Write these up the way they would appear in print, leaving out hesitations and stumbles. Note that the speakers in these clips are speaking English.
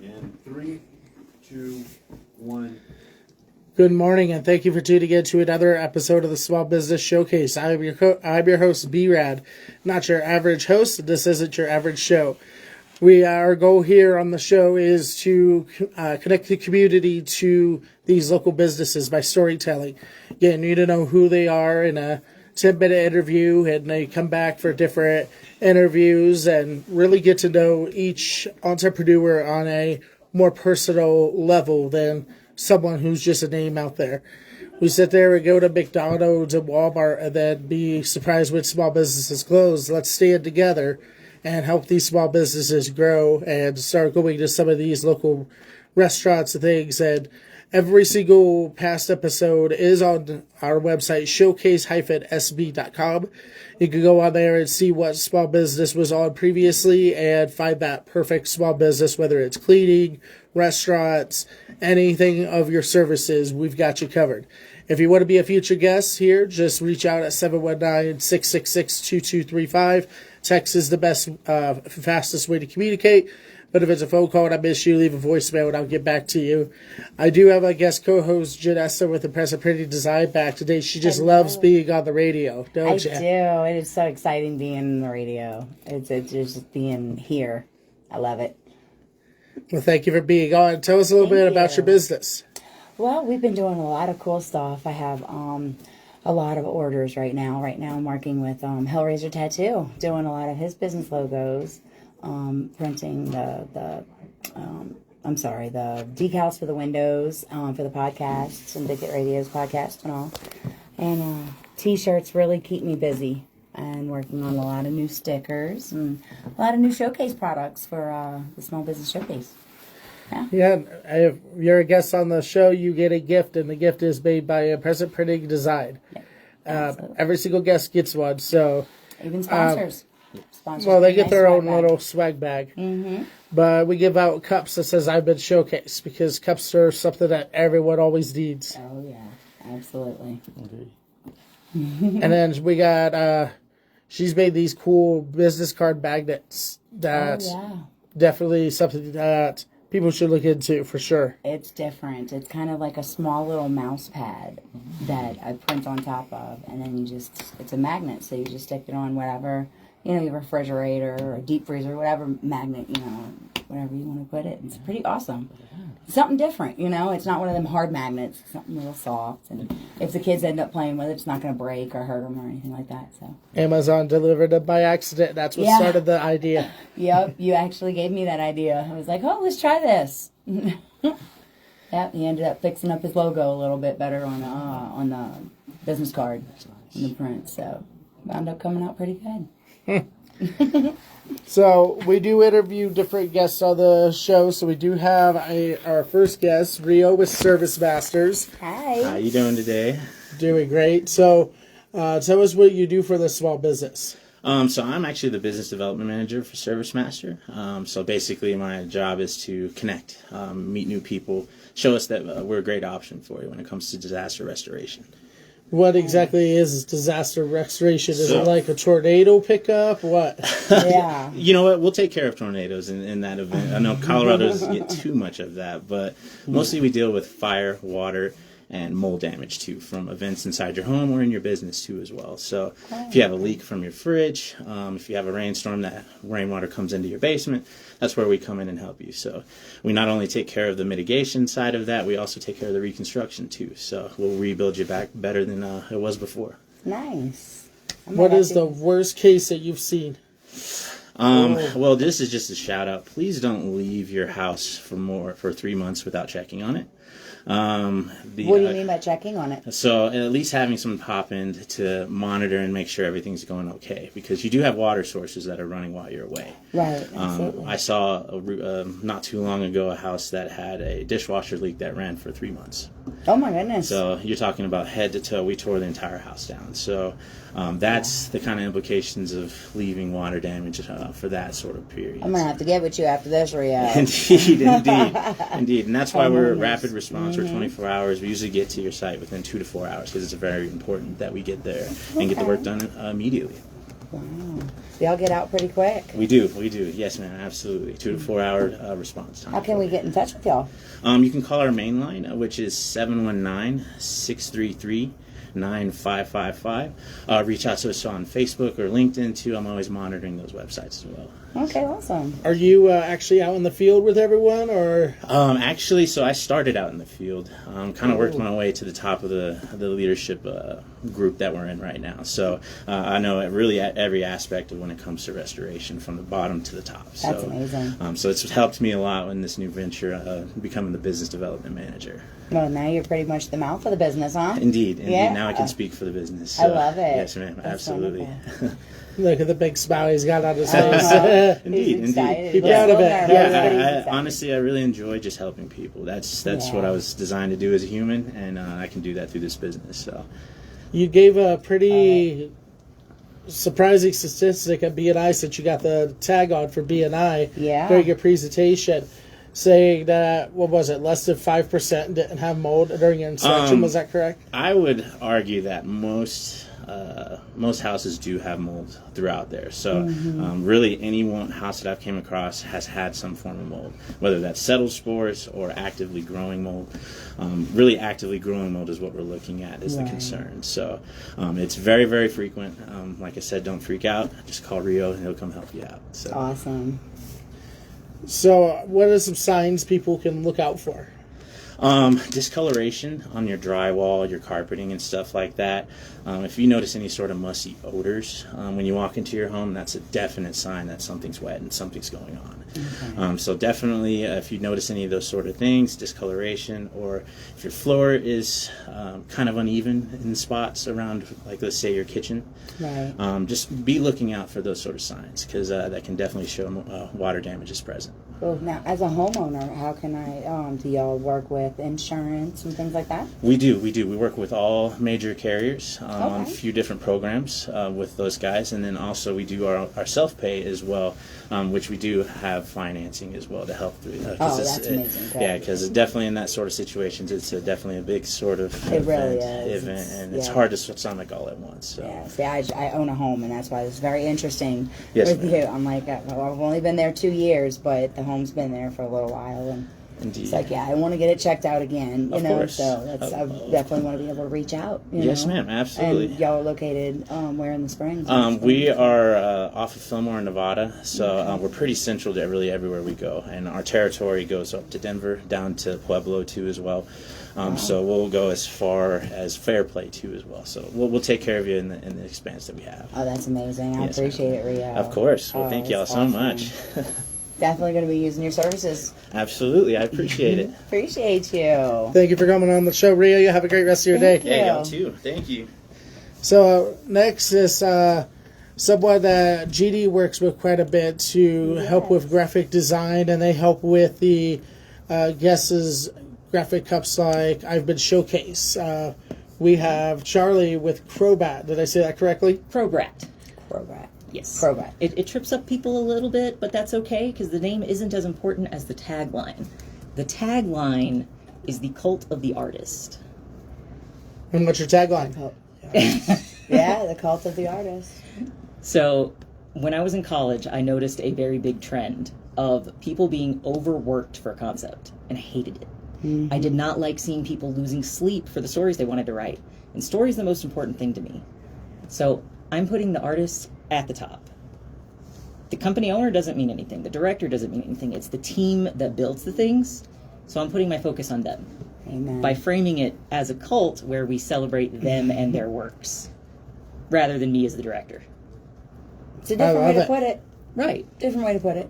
In 3, 2, 1. Good morning, and thank you for tuning in to another episode of the Small Business Showcase. I'm your host, B-Rad. Not your average host. This isn't your average show. Our goal here on the show is to connect the community to these local businesses by storytelling. Getting you to know who they are in a 10-minute interview, and they come back for different interviews and really get to know each entrepreneur on a more personal level than someone who's just a name out there. We sit there and go to McDonald's and Walmart and then be surprised when small businesses close. Let's stand together and help these small businesses grow and start going to some of these local restaurants and things. And every single past episode is on our website, showcase-sb.com. You can go on there and see what small business was on previously and find that perfect small business, whether it's cleaning, restaurants, anything of your services, we've got you covered. If you want to be a future guest here, just reach out at 719-666-2235. Text is the best, fastest way to communicate. But if it's a phone call and I miss you, leave a voicemail and I'll get back to you. I do have a guest co-host, Janessa, with Impressive Pretty Design back today. She just loves being on the radio, don't you? I do. It is so exciting being on the radio. It's just being here. I love it. Well, thank you for being on. Tell us a little bit about your business. Well, we've been doing a lot of cool stuff. I have a lot of orders right now. Right now I'm working with Hellraiser Tattoo, doing a lot of his business logos. Printing the decals for the windows, for the podcasts and Big Hit Radio's podcast and all. And t-shirts really keep me busy, and working on a lot of new stickers and a lot of new showcase products for the Small Business Showcase. Yeah, if you're a guest on the show, you get a gift, and the gift is made by Impressive Pretty Design. Every single guest gets one, so even sponsors. Well, they get their own little swag bag. Mm-hmm. But we give out cups that says I've been showcased, because cups are something that everyone always needs. Oh, yeah. Absolutely. And then we got, she's made these cool business card magnets that definitely something that people should look into for sure. It's different. It's kind of like a small little mouse pad that I print on top of, and then it's a magnet, so you just stick it on whatever, your refrigerator or a deep freezer, whatever magnet, whatever you want to put it. It's pretty awesome. Something different, It's not one of them hard magnets. It's something real soft, and if the kids end up playing with it, it's not going to break or hurt them or anything like that. So Amazon delivered it by accident. That's what started the idea. Yep, you actually gave me that idea. I was like, oh, let's try this. Yep, he ended up fixing up his logo a little bit better on the business card, on the print. So wound up coming out pretty good. So we do interview different guests on the show. So we do have our first guest, Rio with Service Masters. Hi. How you doing today? Doing great. So tell us what you do for the small business. So I'm actually the business development manager for Service Master. So basically my job is to connect, meet new people, show us that we're a great option for you when it comes to disaster restoration. What exactly is disaster restoration? Is it like a tornado pickup? What? Yeah. You know what? We'll take care of tornadoes in that event. I know Colorado doesn't get too much of that, but mostly we deal with fire, water, and mold damage too, from events inside your home or in your business too as well. So if you have a leak from your fridge, if you have a rainstorm, that rainwater comes into your basement, that's where we come in and help you. So we not only take care of the mitigation side of that, we also take care of the reconstruction too. So we'll rebuild you back better than it was before. Nice. What is the worst case that you've seen? Well, this is just a shout out. Please don't leave your house for 3 months without checking on it. What do you mean by checking on it? So at least having someone pop in to monitor and make sure everything's going okay, because you do have water sources that are running while you're away. Right. Absolutely. I saw not too long ago a house that had a dishwasher leak that ran for 3 months. Oh my goodness. So you're talking about head to toe. We tore the entire house down. So that's the kind of implications of leaving water damage for that sort of period. I'm going to have to get with you after this, Rio. Indeed. And that's why we're rapid response. We're 24 hours. We usually get to your site within 2 to 4 hours, because it's very important that we get there and get the work done immediately. Wow. Y'all get out pretty quick. We do. Yes, ma'am, absolutely. 2 to 4 hour response time. How can we get in touch with y'all? You can call our main line, which is 719-633-9555. Reach out to us on Facebook or LinkedIn, too. I'm always monitoring those websites as well. Okay, awesome. Are you actually out in the field with everyone, or? Actually, so I started out in the field, kind of worked my way to the top of the leadership group that we're in right now. So I know really every aspect of when it comes to restoration, from the bottom to the top. That's amazing. So it's helped me a lot in this new venture, becoming the business development manager. Well, now you're pretty much the mouth of the business, huh? Indeed. Yeah. Now I can speak for the business. I love it. Yes, ma'am. That's Absolutely. Look at the big smile he's got on his face. Indeed, He's excited. Keep He's proud of so it. nervous, Yeah, but he's I excited. honestly, I really enjoy just helping people. That's what I was designed to do as a human, and I can do that through this business. So, You gave a pretty surprising statistic at BNI since you got the tag on for BNI Yeah. during your presentation, saying that, what was it, less than 5% didn't have mold during your inspection. Was that correct? I would argue that most houses do have mold throughout there. So really any one house that I've came across has had some form of mold, whether that's settled spores or actively growing mold. Really actively growing mold is what we're looking at is the concern. So it's very, very frequent. Like I said, don't freak out. Just call Rio and he'll come help you out. So. Awesome. So what are some signs people can look out for? Discoloration on your drywall, your carpeting, and stuff like that. If you notice any sort of musty odors when you walk into your home, that's a definite sign that something's wet and something's going on. Okay. So definitely, if you notice any of those sort of things, discoloration, or if your floor is kind of uneven in spots around, like let's say your kitchen, Right. just be looking out for those sort of signs, because that can definitely show water damage is present. Well, now, as a homeowner, how can I, do y'all work with insurance and things like that? We do. We work with all major carriers on a Okay. few different programs with those guys, and then also we do our self-pay as well, which we do have financing as well to help through. That's amazing. Great. Yeah, because definitely in that sort of situations, it's definitely a big sort of It really is. event, It's- and it's yeah. hard to stomach all at once. So. Yeah, see, I own a home, and that's why it's very interesting Yes, with ma'am. you. I'm like, well, I've only been there 2 years, but the home's been there for a little while, and Indeed. it's like, yeah, I want to get it checked out again, you Of know. course. So that's, I definitely want to be able to reach out. You Yes, know? ma'am, absolutely. And y'all are located where in the Springs? We are off of Fillmore, Nevada, so we're pretty central to really everywhere we go, and our territory goes up to Denver, down to Pueblo too as well. So we'll go as far as Fairplay too as well. So we'll take care of you in the expanse that we have. Oh, that's amazing. I Yes, appreciate it, Rio. Of course. Well, thank y'all that's so awesome. much. Definitely going to be using your services. Absolutely, I appreciate it. Appreciate you. Thank you for coming on the show, Rio. You have a great rest of your day. Thank Yeah, you. y'all too. Thank you. So next is someone that GD works with quite a bit to help with graphic design, and they help with the guests' graphic cups like I've Been Showcase. We have Charlie with Crobat. Did I say that correctly? Crowbrat. Crowbat. Yes. Crowbat. It trips up people a little bit, but that's okay because the name isn't as important as the tagline. The tagline is the cult of the artist. And what's your tagline? Oh, yeah, the cult of the artist. So, when I was in college, I noticed a very big trend of people being overworked for a concept, and I hated it. I did not like seeing people losing sleep for the stories they wanted to write. And story is the most important thing to me. So, I'm putting the artist at the top. The company owner doesn't mean anything. The director doesn't mean anything. It's the team that builds the things. So I'm putting my focus on them Amen. by framing it as a cult where we celebrate them and their works rather than me as the director. It's a different I way love to it. put it. Right. Different way to put it.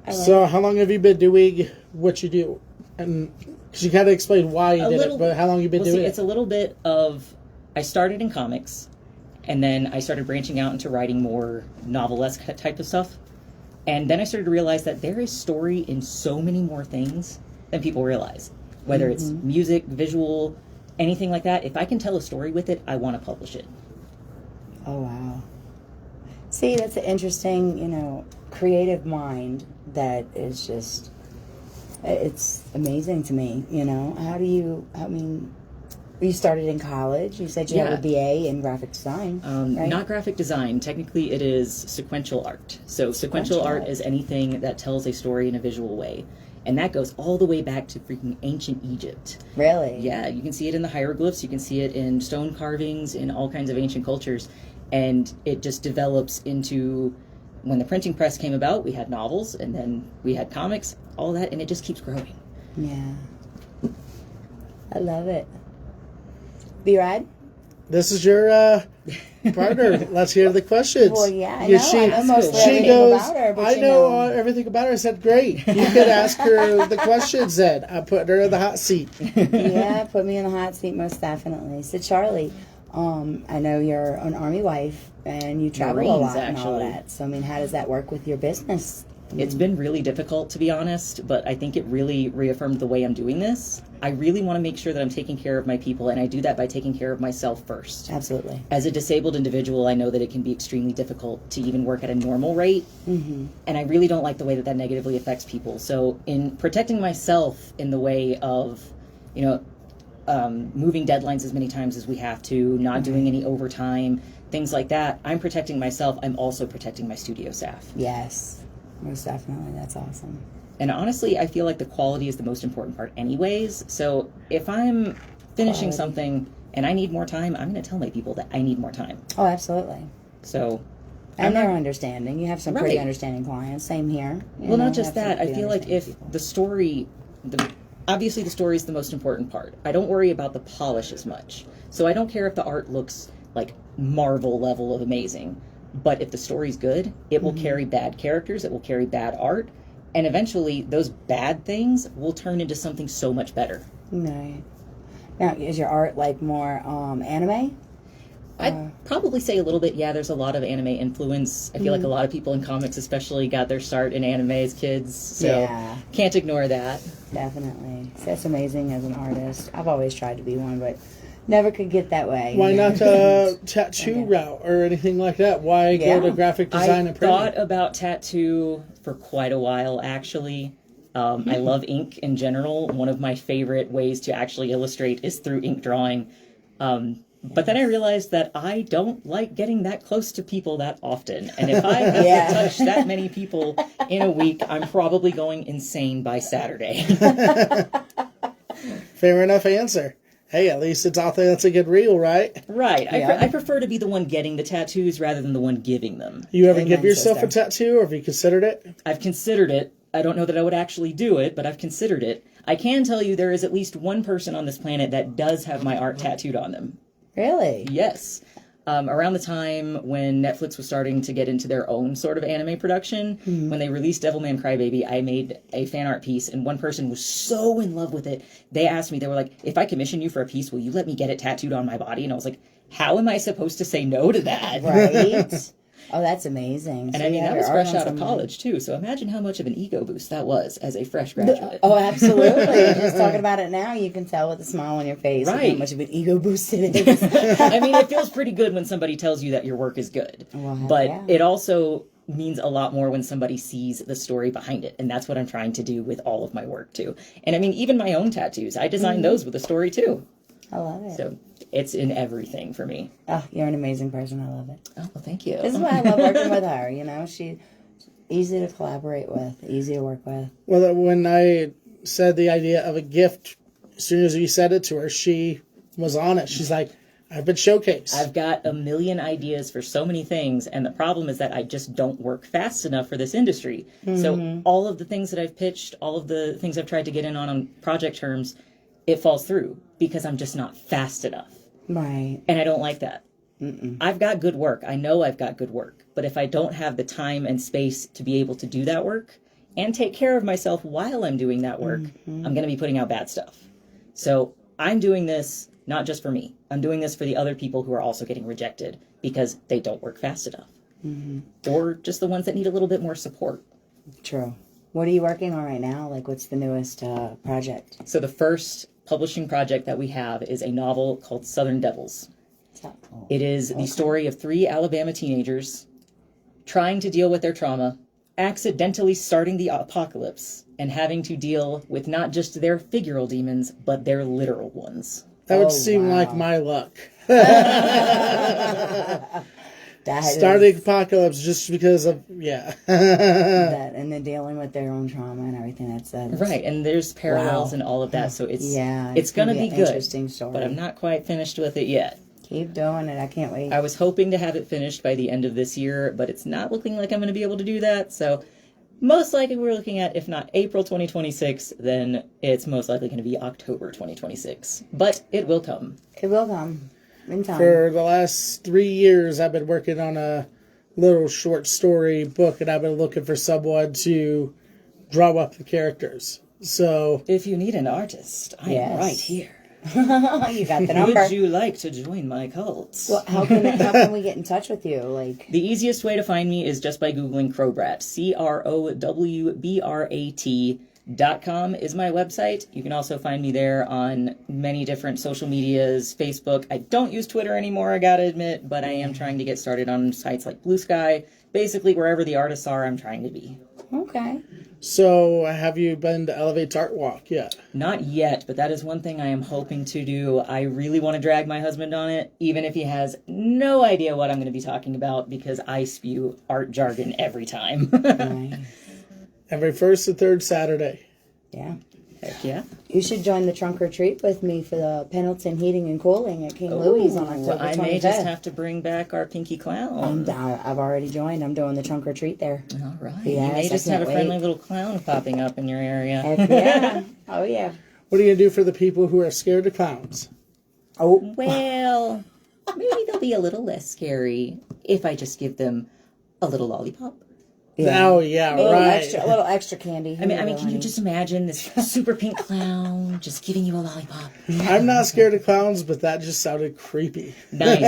I like So how long have you been doing what you do? And because you kind of explained why you did it, but how long have you been Well, doing see, it? it's a little bit of, I started in comics, and then I started branching out into writing more novelesque type of stuff. And then I started to realize that there is story in so many more things than people realize. Whether it's music, visual, anything like that. If I can tell a story with it, I want to publish it. Oh, wow. See, that's an interesting, creative mind that is just, it's amazing to me, How do you, You started in college. You said you have a BA in graphic design. Right? Not graphic design. Technically, it is sequential art. So sequential art is anything that tells a story in a visual way. And that goes all the way back to freaking ancient Egypt. Really? Yeah, you can see it in the hieroglyphs. You can see it in stone carvings, in all kinds of ancient cultures. And it just develops into, when the printing press came about, we had novels, and then we had comics, all that, and it just keeps growing. Yeah. I love it. B-Rad? This is your partner. Let's hear the questions. Well, yeah, I Yeah, know. I know mostly she everything goes, about her, but I know everything about her. I said, great. You could ask her the questions then. I put her in the hot seat. Yeah, put me in the hot seat, most definitely. So, Charlie, I know you're an Army wife, and you travel a Marines, lot and all actually. that. So, I mean, how does that work with your business? It's been really difficult, to be honest, but I think it really reaffirmed the way I'm doing this. I really want to make sure that I'm taking care of my people, and I do that by taking care of myself first. Absolutely. As a disabled individual, I know that it can be extremely difficult to even work at a normal rate, and I really don't like the way that that negatively affects people. So in protecting myself in the way of, moving deadlines as many times as we have to, not doing any overtime, things like that, I'm protecting myself. I'm also protecting my studio staff. Yes, most definitely. That's awesome. And honestly, I feel like the quality is the most important part anyways. So if I'm finishing something and I need more time, I'm going to tell my people that I need more time. Oh, absolutely. So... And they're understanding. You have some pretty Right. understanding clients. Same here. Well, not just that. I feel like if the story... obviously, the story is the most important part. I don't worry about the polish as much. So I don't care if the art looks like Marvel level of amazing. But if the story's good, it will carry bad characters, it will carry bad art, and eventually those bad things will turn into something so much better. Right. Now, is your art like more anime? I'd probably say a little bit, yeah, there's a lot of anime influence. I feel like a lot of people in comics especially got their start in anime as kids, so Yeah. can't ignore that. Definitely. So that's amazing as an artist. I've always tried to be one, but never could get that way. Why not a tattoo route or anything like that? Why go to graphic design I and printing? thought about tattoo for quite a while, actually. I love ink in general. One of my favorite ways to actually illustrate is through ink drawing. But then I realized that I don't like getting that close to people that often. And if I have to touch that many people in a week, I'm probably going insane by Saturday. Fair enough answer. Hey, at least it's out there. That's a good reel, right? Right. Yeah. I prefer to be the one getting the tattoos rather than the one giving them. You ever Amen, give yourself sister. a tattoo, or have you considered it? I've considered it. I don't know that I would actually do it, but I've considered it. I can tell you there is at least one person on this planet that does have my art tattooed on them. Really? Yes. Around the time when Netflix was starting to get into their own sort of anime production, when they released Devilman Crybaby, I made a fan art piece, and one person was so in love with it. They asked me, they were like, if I commission you for a piece, will you let me get it tattooed on my body? And I was like, how am I supposed to say no to that? Right? Oh, that's amazing. And So I mean, you that have was your art fresh on out of somebody. college, too. So imagine how much of an ego boost that was as a fresh graduate. Oh, absolutely. Just talking about it now, you can tell with the smile on your face how Right. much of an ego boost it is. I mean, it feels pretty good when somebody tells you that your work is good. Well, but yeah. it also means a lot more when somebody sees the story behind it. And that's what I'm trying to do with all of my work, too. And I mean, even my own tattoos, I designed those with a story, too. I love it. So it's in everything for me. Oh, you're an amazing person. I love it. Oh, well, thank you. This is why I love working with her. You know, she's easy to collaborate with, easy to work with. Well, when I said the idea of a gift, as soon as you said it to her, she was on it. She's like, I've been showcased. I've got a million ideas for so many things, and the problem is that I just don't work fast enough for this industry. So all of the things that I've pitched, all of the things I've tried to get in on project terms, it falls through because I'm just not fast enough. Right. And I don't like that. I've got good work. I know I've got good work. But if I don't have the time and space to be able to do that work and take care of myself while I'm doing that work, I'm going to be putting out bad stuff. So I'm doing this not just for me. I'm doing this for the other people who are also getting rejected because they don't work fast enough. Or just the ones that need a little bit more support. True. What are you working on right now? Like, what's the newest project? So the first publishing project that we have is a novel called Southern Devils. It is the story of 3 Alabama teenagers trying to deal with their trauma, accidentally starting the apocalypse, and having to deal with not just their figural demons, but their literal ones. That would Oh, seem wow. like my luck. That Starting apocalypse just because of that, and then dealing with their own trauma and everything. That's Right, and there's parallels Wow. and all of that, so it's Yeah, it's gonna be an good. interesting story. But I'm not quite finished with it yet. Keep doing it. I can't wait. I was hoping to have it finished by the end of this year, but it's not looking like I'm going to be able to do that. So most likely we're looking at, if not April 2026, then it's most likely going to be October 2026. But it will come. It will come in time. For the last 3 years, I've been working on a little short story book, and I've been looking for someone to draw up the characters. So If you need an artist, I Yes. am right here. You got the number. Would you like to join my cult? Well, how can we get in touch with you? Like, The easiest way to find me is just by Googling Crowbrat. CROWBRAT.com is my website. You can also find me there on many different social medias, Facebook. I don't use Twitter anymore, I gotta admit, but I am trying to get started on sites like Blue Sky. Basically, wherever the artists are, I'm trying to be. okay. So, have you been to Elevate's Art Walk yet? Not yet, but that is one thing I am hoping to do. I really want to drag my husband on it, even if he has no idea what I'm going to be talking about, because I spew art jargon every time. Nice. Every first and third Saturday. Yeah. Heck yeah. You should join the trunk or treat with me for the Pendleton Heating and Cooling at King Louie's on October 25th. I may just have to bring back our Pinky Clown. I've already joined. I'm doing the trunk or treat there. All right. Yes, you may I just have a can't friendly wait. little clown popping up in your area. Heck yeah. Oh, yeah. What are you going to do for the people who are scared of clowns? Oh, Well, maybe they'll be a little less scary if I just give them a little lollipop. yeah. Oh, yeah, A little, right. a little extra candy. I mean, can you just imagine this super pink clown just giving you a lollipop? I'm not scared of clowns, but that just sounded creepy. Nice.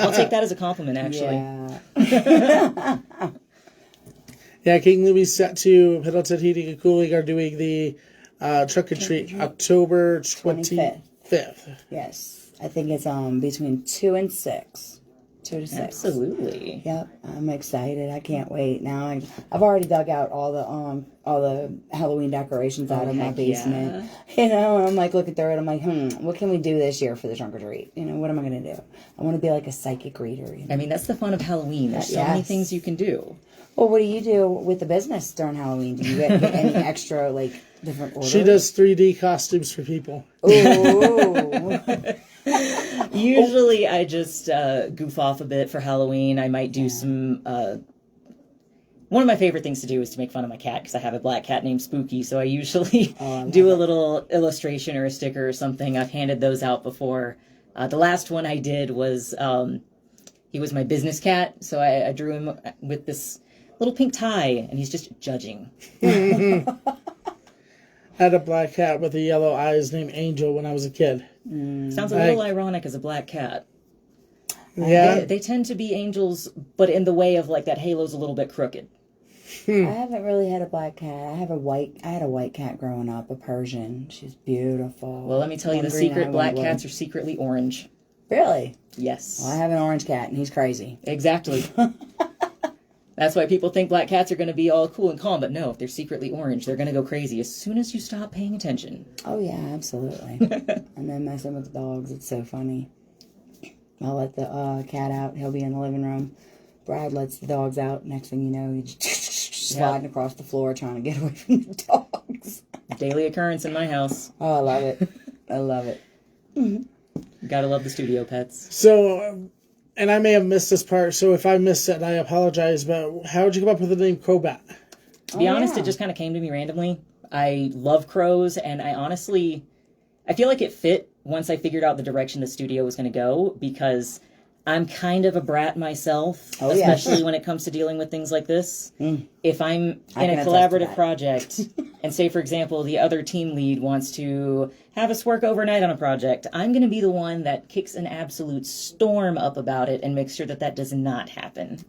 I'll take that as a compliment, actually. Yeah. Yeah, King Louis set to Pendleton Heating and Cooling are doing the trunk or treat October 25th. Yes. I think it's between 2 and 6. 2 to 6. Absolutely. Yep, I'm excited. I can't wait. Now I've already dug out all the Halloween decorations out of my heck basement. You know, and I'm like looking through it. I'm like, what can we do this year for the trunk or treat? You know, what am I gonna do? I want to be like a psychic reader. You know? I mean, that's the fun of Halloween. There's so many Yes. things you can do. Well, what do you do with the business during Halloween? Do you get any extra like different orders? She does 3D costumes for people. Ooh. Usually I just goof off a bit for Halloween. I might do some... one of my favorite things to do is to make fun of my cat, because I have a black cat named Spooky, so I usually do a little illustration or a sticker or something. I've handed those out before. The last one I did was... he was my business cat, so I drew him with this little pink tie, and he's just judging. I had a black cat with the yellow eyes named Angel when I was a kid. Sounds a little ironic as a black cat. Yeah. They tend to be angels, but in the way of like that halo's a little bit crooked. I haven't really had a black cat. I had a white cat growing up, a Persian. She's beautiful. Well, let me tell you, One the green eye, secret: one black blue. cats are secretly orange. Really? Yes, Well, I have an orange cat, and he's crazy. exactly. That's why people think black cats are going to be all cool and calm, but no, if they're secretly orange, they're going to go crazy as soon as you stop paying attention. Oh yeah, absolutely. And then messing with the dogs, it's so funny. I'll let the cat out. He'll be in the living room. Brad lets the dogs out. Next thing you know, he's sliding across the floor trying to get away from the dogs. Daily occurrence in my house. Oh, I love it. I love it. Gotta love the studio pets. So, and I may have missed this part, so if I missed it, I apologize, but how did you come up with the name Crowbat? To be honest, yeah. it just kind of came to me randomly. I love crows, and I feel like it fit once I figured out the direction the studio was going to go, because I'm kind of a brat myself, Oh, yeah. especially when it comes to dealing with things like this. If I'm in can a attest to collaborative that. project, and say, for example, the other team lead wants to have us work overnight on a project, I'm going to be the one that kicks an absolute storm up about it and makes sure that that does not happen.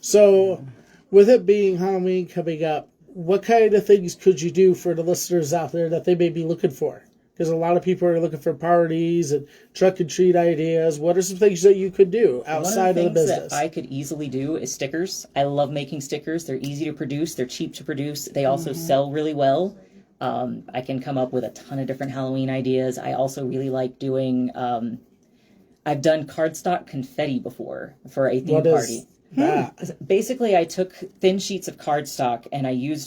So, with it being Halloween coming up, what kind of things could you do for the listeners out there that they may be looking for? Because a lot of people are looking for parties and truck and treat ideas. What are some things that you could do outside of the business? That I could easily do is stickers. I love making stickers. They're easy to produce. They're cheap to produce. They also sell really well. I can come up with a ton of different Halloween ideas. I also really like doing, I've done cardstock confetti before for a theme What party. is that? Basically, I took thin sheets of cardstock and I used